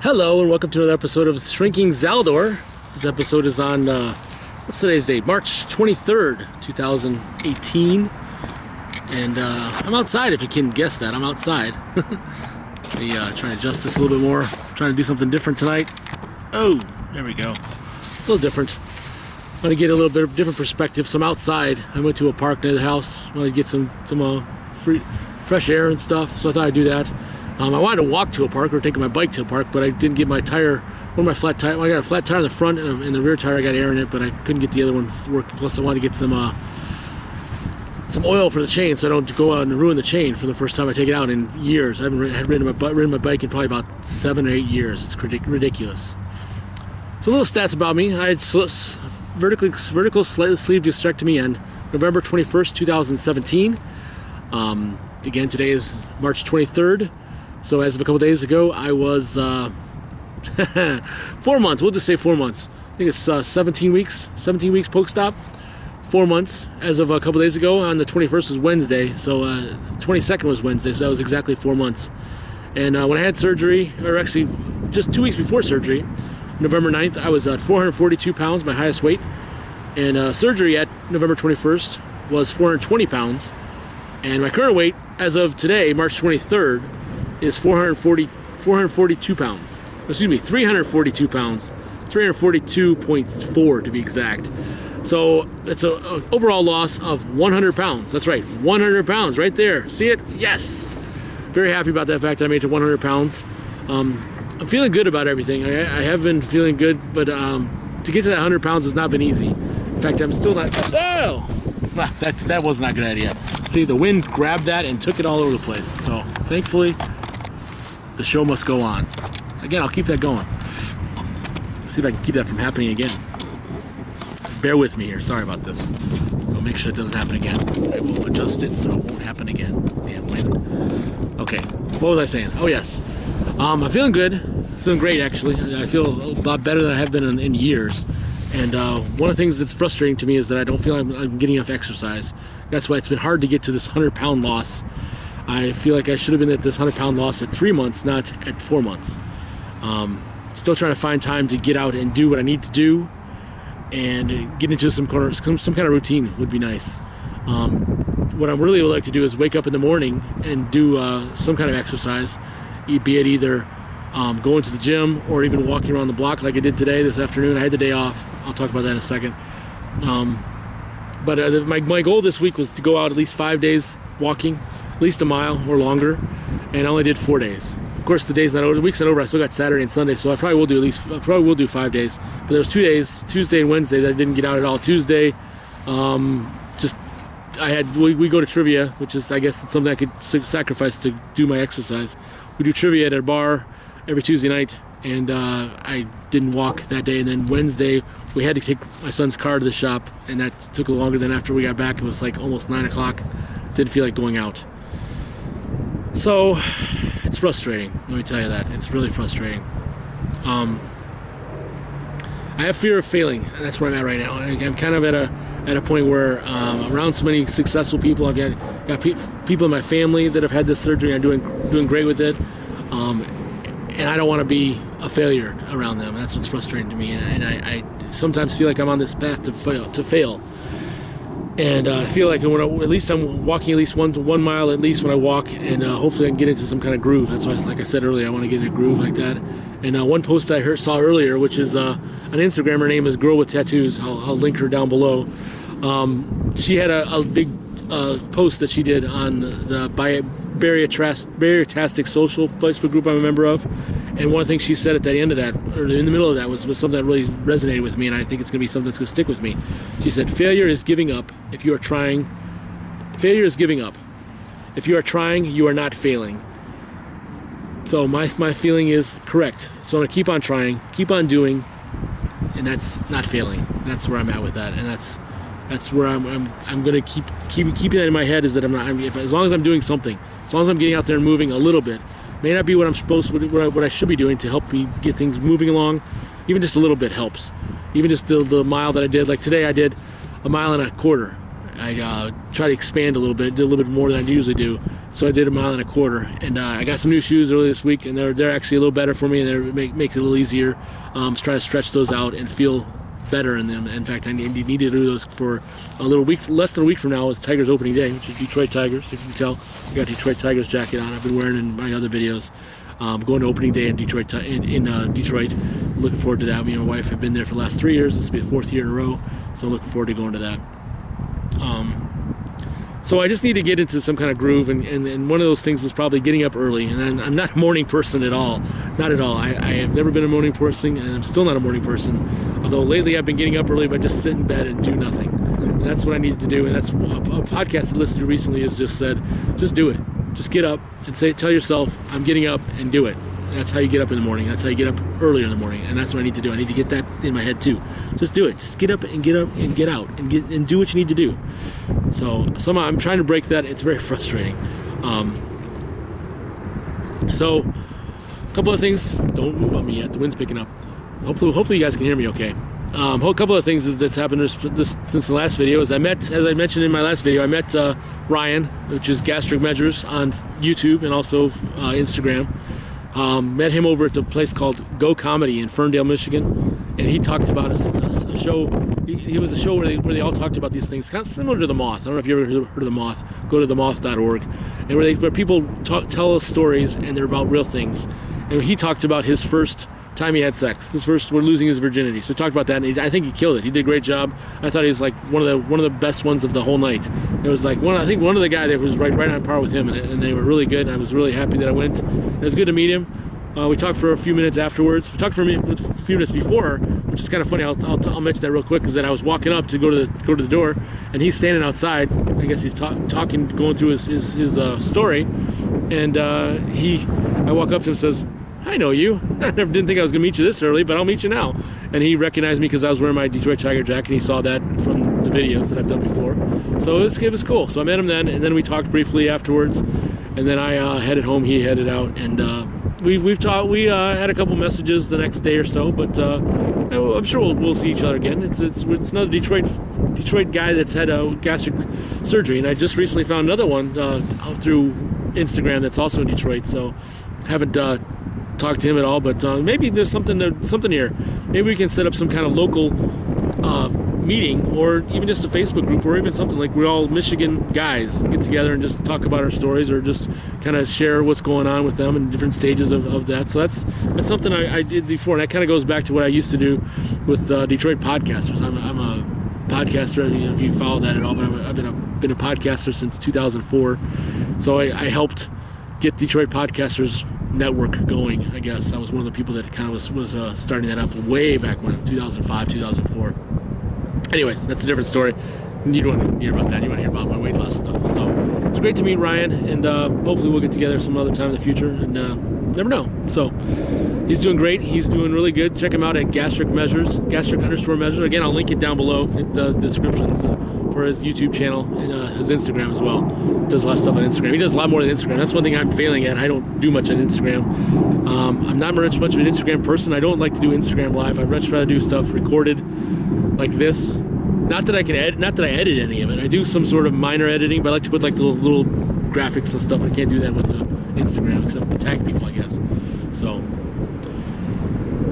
Hello and welcome to another episode of Shrinking Zaldor. This episode is on, what's today's date? March 23rd, 2018. And I'm outside, if you can guess that. I'm outside. Me trying to adjust this a little bit more. Trying to do something different tonight. Oh, there we go. A little different. Want to get a little bit of different perspective. So I'm outside. I went to a park near the house. Want to get some fresh air and stuff. So I thought I'd do that. I wanted to walk to a park or take my bike to a park, but I didn't get my tire, one of my flat tires. Well, I got a flat tire in the front and in the rear tire I got air in it, but I couldn't get the other one working. Plus I wanted to get some oil for the chain so I don't go out and ruin the chain for the first time I take it out in years. I haven't ridden my bike in probably about 7 or 8 years. It's ridiculous. So little stats about me. I had vertical sleeve gastrectomy on November 21st, 2017. Again, today is March 23rd. So as of a couple days ago, I was 4 months. We'll just say 4 months. I think it's 17 weeks post-op. 4 months as of a couple days ago. On the 21st was Wednesday, so 22nd was Wednesday, so that was exactly 4 months. And when I had surgery, or actually just 2 weeks before surgery, November 9th, I was at 442 pounds, my highest weight. And surgery at November 21st was 420 pounds. And my current weight, as of today, March 23rd, is 342 pounds. Excuse me, 342 pounds. 342.4 to be exact. So it's an overall loss of 100 pounds. That's right, 100 pounds right there. See it? Yes. Very happy about that fact that I made it to 100 pounds. I'm feeling good about everything. I have been feeling good, but to get to that 100 pounds has not been easy. In fact, I'm still not. Oh! That was not a good idea. See, the wind grabbed that and took it all over the place. So thankfully, the show must go on. Again, I'll keep that going. Let's see if I can keep that from happening again. Bear with me here. Sorry about this. I'll make sure it doesn't happen again. I will adjust it so it won't happen again. Damn wind. Okay, what was I saying? Oh yes, I'm feeling good. Feeling great actually. I feel a lot better than I have been in years. And one of the things that's frustrating to me is that I don't feel I'm getting enough exercise. That's why it's been hard to get to this 100-pound loss. I feel like I should have been at this 100-pound loss at 3 months, not at 4 months. Still trying to find time to get out and do what I need to do, and get into some kind of routine would be nice. What I really would like to do is wake up in the morning and do some kind of exercise, be it either going to the gym or even walking around the block like I did today, this afternoon. I had the day off. I'll talk about that in a second. But my goal this week was to go out at least 5 days walking, at least a mile or longer, and I only did 4 days. Of course, the week's not over. I still got Saturday and Sunday, so I probably will do 5 days. But there was 2 days, Tuesday and Wednesday, that I didn't get out at all. Tuesday, we go to trivia, which is, I guess, it's something I could sacrifice to do my exercise. We do trivia at a bar every Tuesday night, and I didn't walk that day. And then Wednesday, we had to take my son's car to the shop, and that took longer than after we got back. It was like almost 9 o'clock. Didn't feel like going out. So it's frustrating, let me tell you that. It's really frustrating. I have fear of failing, and that's where I'm at right now. I'm kind of at a point where I'm around so many successful people. I've got people in my family that have had this surgery and are doing great with it. And I don't want to be a failure around them. That's what's frustrating to me. And I sometimes feel like I'm on this path to fail. And I feel like at least I'm walking at least one mile at least when I walk, and hopefully I can get into some kind of groove. That's why, like I said earlier, I want to get in a groove like that. And one post I saw earlier, which is on Instagram, her name is GirlWiththeTattoos. I'll link her down below. She had a big post that she did on the Bariatastic Social Facebook group I'm a member of. And one of the things she said at the end of that, or in the middle of that, was something that really resonated with me, and I think it's going to be something that's going to stick with me. She said, failure is giving up if you are trying. Failure is giving up. If you are trying, you are not failing. So my feeling is correct. So I'm going to keep on trying, keep on doing, and that's not failing. That's where I'm at with that, and that's where I'm going to keep keeping that in my head, is that as long as I'm doing something, as long as I'm getting out there and moving a little bit. May not be what I'm what I should be doing to help me get things moving along. Even just a little bit helps. Even just the mile that I did. Like today I did 1.25 miles. I tried to expand a little bit, did a little bit more than I usually do. So I did a 1.25 miles, and I got some new shoes earlier this week, and they're actually a little better for me, and they makes it a little easier. Try to stretch those out and feel better in them. In fact, I need to do those for a little week, less than a week from now. Is Tigers opening day, which is Detroit Tigers. If you can tell, I got Detroit Tigers jacket on. I've been wearing in my other videos. Going to opening day in Detroit. Detroit. Looking forward to that. Me and my wife have been there for the last 3 years. This will be the 4th year in a row, so I'm looking forward to going to that. So I just need to get into some kind of groove, and one of those things is probably getting up early. And I'm not a morning person at all, not at all. I have never been a morning person, and I'm still not a morning person. Although lately I've been getting up early, but just sit in bed and do nothing. And that's what I need to do, and that's a podcast I listened to recently has just said, just do it. Just get up and tell yourself, I'm getting up, and do it. That's how you get up in the morning. That's how you get up earlier in the morning, and that's what I need to do. I need to get that in my head too. Just do it. Just get up and get out and do what you need to do. So somehow I'm trying to break that. It's very frustrating. So a couple of things. Don't move on me yet. The wind's picking up. Hopefully you guys can hear me okay. A couple of things that's happened since the last video is as I mentioned in my last video, I met Ryan, which is Gastric Measures on YouTube and also Instagram. Met him over at the place called Go Comedy in Ferndale, Michigan, and he talked about a show. He was a show where they all talked about these things, kind of similar to The Moth. I don't know if you ever heard of The Moth. Go to themoth.org, and where people tell us stories, and they're about real things. And he talked about his first time he had sex, losing his virginity. So he talked about that, and I think he killed it. He did a great job. I thought he was like one of the best ones of the whole night. It was like I think one of the guys that was right on par with him, and they were really good. And I was really happy that I went. It was good to meet him. We talked for a few minutes afterwards. We talked for a few minutes before, which is kind of funny. I'll mention that real quick, because that I was walking up to go to the door, and he's standing outside. I guess he's talking, going through his story, and I walk up to him and says, I know you. I never didn't think I was going to meet you this early, but I'll meet you now. And he recognized me because I was wearing my Detroit Tiger jacket, and he saw that from the videos that I've done before. So it was cool. So I met him then, and then we talked briefly afterwards, and then I headed home. He headed out, and we've talked. We had a couple messages the next day or so, but I'm sure we'll see each other again. It's another Detroit guy that's had a gastric surgery, and I just recently found another one through Instagram that's also in Detroit. So haven't talked to him at all, but maybe there's something here. Maybe we can set up some kind of local meeting, or even just a Facebook group, or even something like we're all Michigan guys get together and just talk about our stories, or just kind of share what's going on with them in different stages of that. So that's something I did before, and that kind of goes back to what I used to do with Detroit podcasters. I'm a podcaster. I don't know if you follow that at all, but I've been a podcaster since 2004. So I helped get Detroit Podcasters Network going. I guess I was one of the people that kind of was starting that up way back when, 2005, 2004. Anyways, that's a different story. You don't want to hear about that. You want to hear about my weight loss stuff. So it's great to meet Ryan, and hopefully we'll get together some other time in the future, and never know. So he's doing great. He's doing really good. Check him out at Gastric_Measures. Again, I'll link it down below in the descriptions for his YouTube channel and his Instagram as well. Does a lot of stuff on Instagram. He does a lot more than Instagram. That's one thing I'm failing at. I don't do much on Instagram. I'm not much of an Instagram person. I don't like to do Instagram live. I'd much rather do stuff recorded like this. Not that I edit any of it. I do some sort of minor editing, but I like to put like the little graphics and stuff. I can't do that with Instagram, except for tag people, I guess. So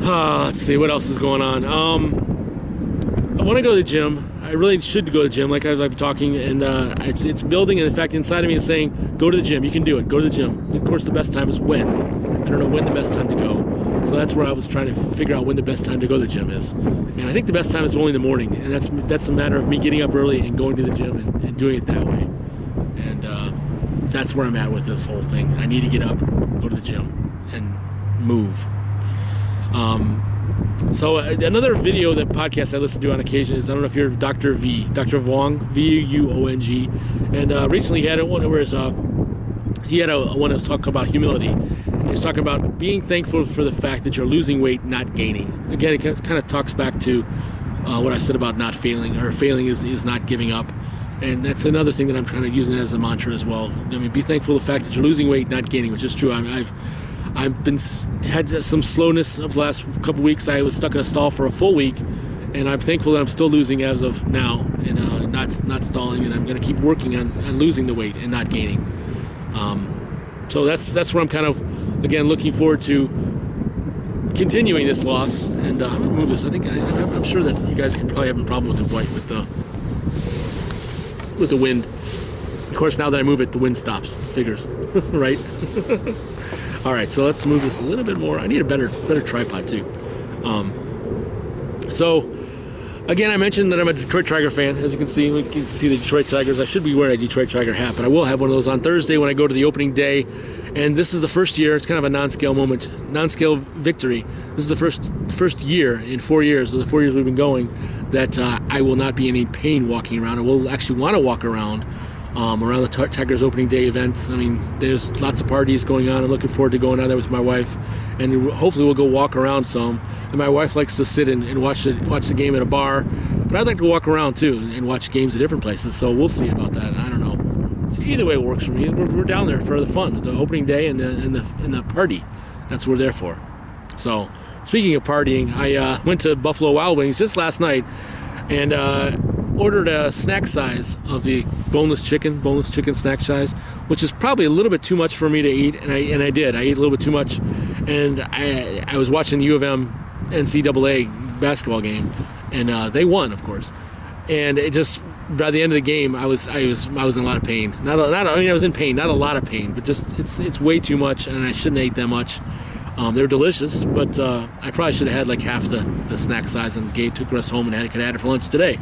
let's see what else is going on. I want to go to the gym. I really should go to the gym, like I've been talking, and it's building. And in fact, inside of me is saying, "Go to the gym. You can do it. Go to the gym." Of course, the best time is when. I don't know when the best time to go. So that's where I was trying to figure out when the best time to go to the gym is. And I think the best time is only in the morning, and that's a matter of me getting up early and going to the gym and doing it that way. And that's where I'm at with this whole thing. I need to get up, go to the gym, and move. So another podcast I listen to on occasion is, I don't know if you're Dr. Voung, V-U-O-N-G, and recently he had one where he had one that was talking about humility. He was talking about being thankful for the fact that you're losing weight, not gaining. Again, it kind of talks back to what I said about not failing, or failing is not giving up. And that's another thing that I'm trying to use as a mantra as well. I mean, be thankful for the fact that you're losing weight, not gaining, which is true. I've had some slowness of the last couple weeks. I was stuck in a stall for a full week, and I'm thankful that I'm still losing as of now, and not stalling. And I'm going to keep working on losing the weight and not gaining. So that's where I'm kind of, again, looking forward to continuing this loss. And I'm gonna move this. I think I'm sure that you guys can probably have a problem with the wind. Of course, now that I move it, the wind stops. Figures, right? All right, so let's move this a little bit more. I need a better tripod too. So again, I mentioned that I'm a Detroit Tiger fan. As you can see, we can see the Detroit Tigers. I should be wearing a Detroit Tiger hat, but I will have one of those on Thursday when I go to the opening day. And this is the first year. It's kind of a non-scale moment, non-scale victory. This is the first year in 4 years, of the 4 years we've been going, that I will not be in any pain walking around. I will actually want to walk around the Tigers opening day events. I mean, there's lots of parties going on. I'm looking forward to going on there with my wife, and hopefully we'll go walk around some. And my wife likes to sit and watch the game at a bar, but I'd like to walk around too and watch games at different places. So we'll see about that. I don't know. Either way, it works for me. We're down there for the fun, the opening day and the party. That's what we're there for. So, speaking of partying, I went to Buffalo Wild Wings just last night and ordered a snack size of the boneless chicken snack size, which is probably a little bit too much for me to eat, and I did. I ate a little bit too much, and I was watching the U of M NCAA basketball game, and they won, of course. And it just, by the end of the game, I was in a lot of pain. I was in pain, not a lot of pain, but just it's way too much, and I shouldn't have ate that much. They were delicious, but I probably should have had like half the snack size, and took the rest home and could have had it for lunch today,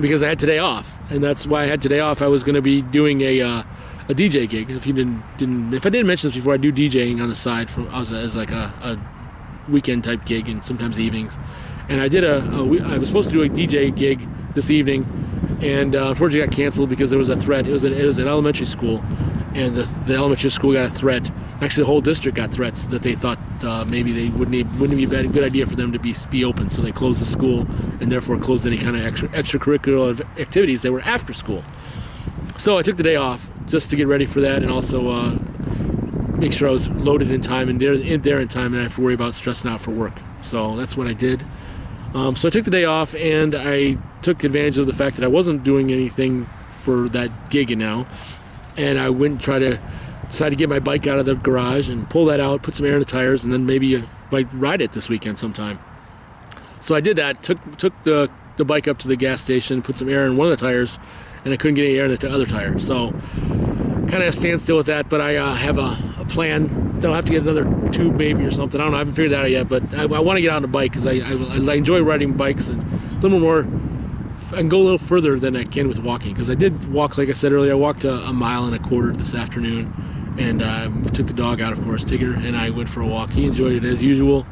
because I had today off, and that's why I had today off. I was going to be doing a DJ gig. If I didn't mention this before, I do DJing on the side as like a weekend type gig, and sometimes evenings. And I did I was supposed to do a DJ gig this evening, and unfortunately got canceled because there was a threat. It was an elementary school, and the elementary school got a threat. Actually, the whole district got threats that they thought maybe they wouldn't be a good idea for them to be open. So they closed the school, and therefore closed any kind of extracurricular activities that were after school. So I took the day off just to get ready for that, and also make sure I was loaded in time and there in time, and I didn't have to worry about stressing out for work. So that's what I did. So I took the day off, and I took advantage of the fact that I wasn't doing anything for that gig now, and I went and decided to get my bike out of the garage and pull that out, put some air in the tires, and then maybe ride it this weekend sometime. So I did that, took the bike up to the gas station, put some air in one of the tires, and I couldn't get any air in the other tire. So kind of stand still with that, but I have a plan. I'll have to get another tube maybe or something. I don't know. I haven't figured that out yet, but I want to get on a bike because I enjoy riding bikes, and a little more. I can go a little further than I can with walking, because I did walk, like I said earlier. I walked a mile and a quarter this afternoon, and took the dog out, of course, Tigger, and I went for a walk. He enjoyed it as usual,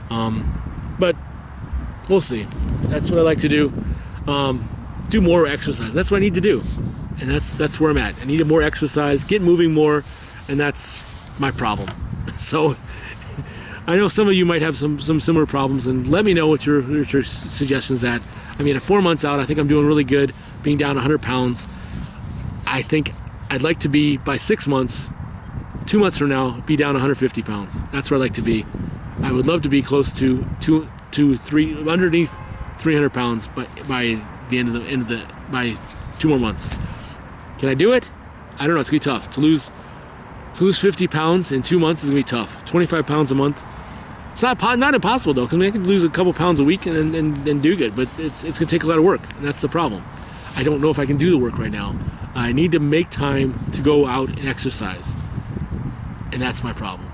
but we'll see. That's what I like to do. Do more exercise. That's what I need to do, and that's where I'm at. I need more exercise, get moving more, and that's my problem. So I know some of you might have some similar problems, and let me know what your suggestions at. I mean, at 4 months out, I think I'm doing really good, being down 100 pounds. I think I'd like to be, by 6 months, 2 months from now, be down 150 pounds. That's where I'd like to be. I would love to be close to underneath 300 pounds by the end of the by 2 more months. Can I do it? I don't know. It's gonna be tough to lose 50 pounds in 2 months. Is gonna be tough. 25 pounds a month. It's not impossible though, because I can lose a couple pounds a week and do good. But it's gonna take a lot of work, and that's the problem. I don't know if I can do the work right now. I need to make time to go out and exercise, and that's my problem.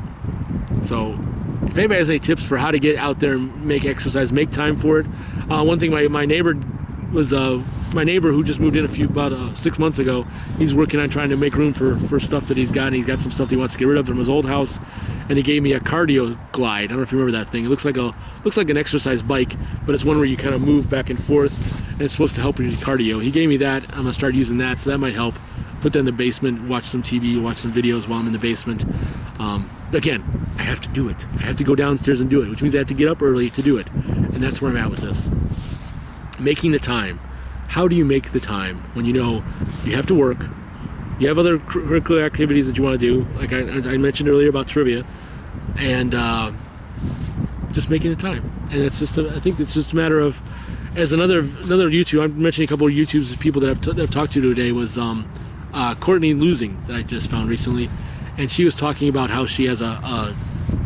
So if anybody has any tips for how to get out there and make exercise, make time for it. One thing my neighbor who just moved in about 6 months ago, he's working on trying to make room for stuff that he's got, and he's got some stuff he wants to get rid of from his old house, and he gave me a cardio glide. I don't know if you remember that thing. It looks like an exercise bike, but it's one where you kind of move back and forth, and it's supposed to help with your cardio. He gave me that. I'm gonna start using that, so that might help. Put that in the basement, watch some TV, watch some videos while I'm in the basement. Again, I have to do it. I have to go downstairs and do it, which means I have to get up early to do it, and that's where I'm at with this. Making the time. How do you make the time when you know you have to work, you have other curricular activities that you want to do, like I mentioned earlier about trivia, and just making the time. And it's just I think it's just a matter of, as another YouTube, I'm mentioning a couple of YouTubes of people that I've talked to today, was CourtneyLosing that I just found recently, and she was talking about how she has a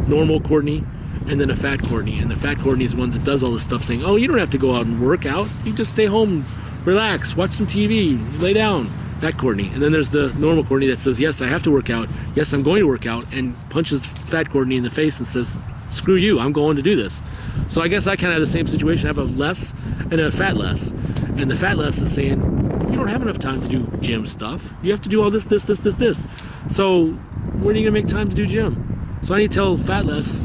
normal Courtney and then a fat Courtney, and the fat Courtney is the one that does all this stuff, saying, oh, you don't have to go out and work out, you just stay home, relax, watch some TV, lay down. Fat Courtney. And then there's the normal Courtney that says, yes, I have to work out, yes, I'm going to work out, and punches fat Courtney in the face and says, screw you, I'm going to do this. So I guess I kind of have the same situation. I have a less and a fat less, and the fat less is saying, you don't have enough time to do gym stuff, you have to do all this. So when are you gonna make time to do gym? So I need to tell fat less,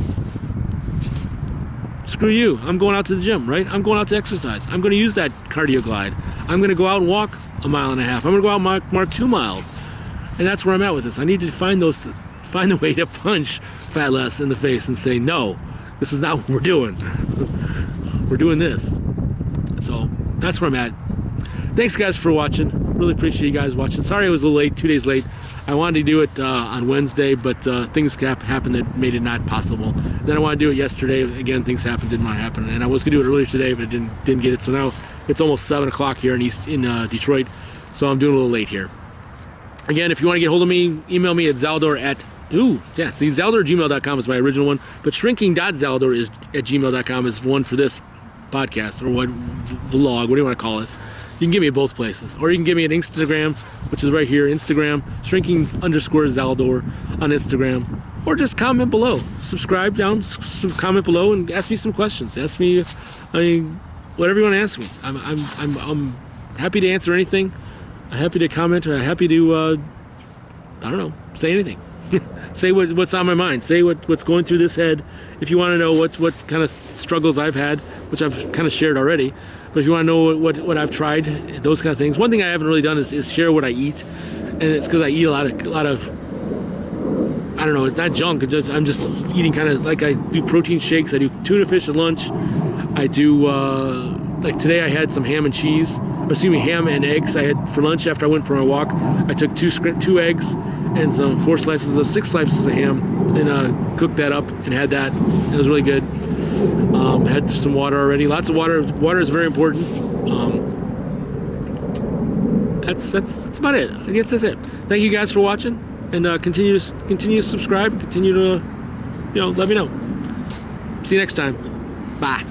screw you, I'm going out to the gym, right? I'm going out to exercise, I'm going to use that cardio glide, I'm going to go out and walk a mile and a half, I'm going to go out and mark 2 miles. And that's where I'm at with this. I need to find a way to punch fat less in the face and say, no, this is not what we're doing. We're doing this. So that's where I'm at. Thanks guys for watching. Really appreciate you guys watching. Sorry I was a little late, 2 days late. I wanted to do it on Wednesday, but things happened that made it not possible. Then I wanted to do it yesterday. Again, things happened, didn't want to happen. And I was going to do it earlier today, but I didn't get it. So now it's almost 7 o'clock here in Detroit. So I'm doing a little late here. Again, if you want to get hold of me, email me at Zaldor at Zaldor@gmail.com is my original one. But shrinking.zaldor is at gmail.com is one for this podcast, or what vlog, what do you want to call it? You can give me at both places, or you can give me an Instagram, which is right here, Instagram, shrinking_Zaldor on Instagram, or just comment below, subscribe down, comment below, and ask me some questions. Ask me, whatever you want to ask me. I'm happy to answer anything. I'm happy to comment, or happy to, I don't know, say anything. Say what's on my mind. Say what's going through this head. If you want to know what kind of struggles I've had, which I've kind of shared already. But if you want to know what I've tried, those kind of things. One thing I haven't really done is share what I eat, and it's because I eat a lot of I don't know, it's not junk. I'm just eating kind of like, I do protein shakes. I do tuna fish at lunch. I do like today I had some ham and eggs I had for lunch after I went for my walk. I took two eggs and some 6 slices of ham and cooked that up and had that. It was really good. Had some water already. Lots of water. Water is very important. That's about it. I guess that's it. Thank you guys for watching, and continue to subscribe. Continue to let me know. See you next time. Bye.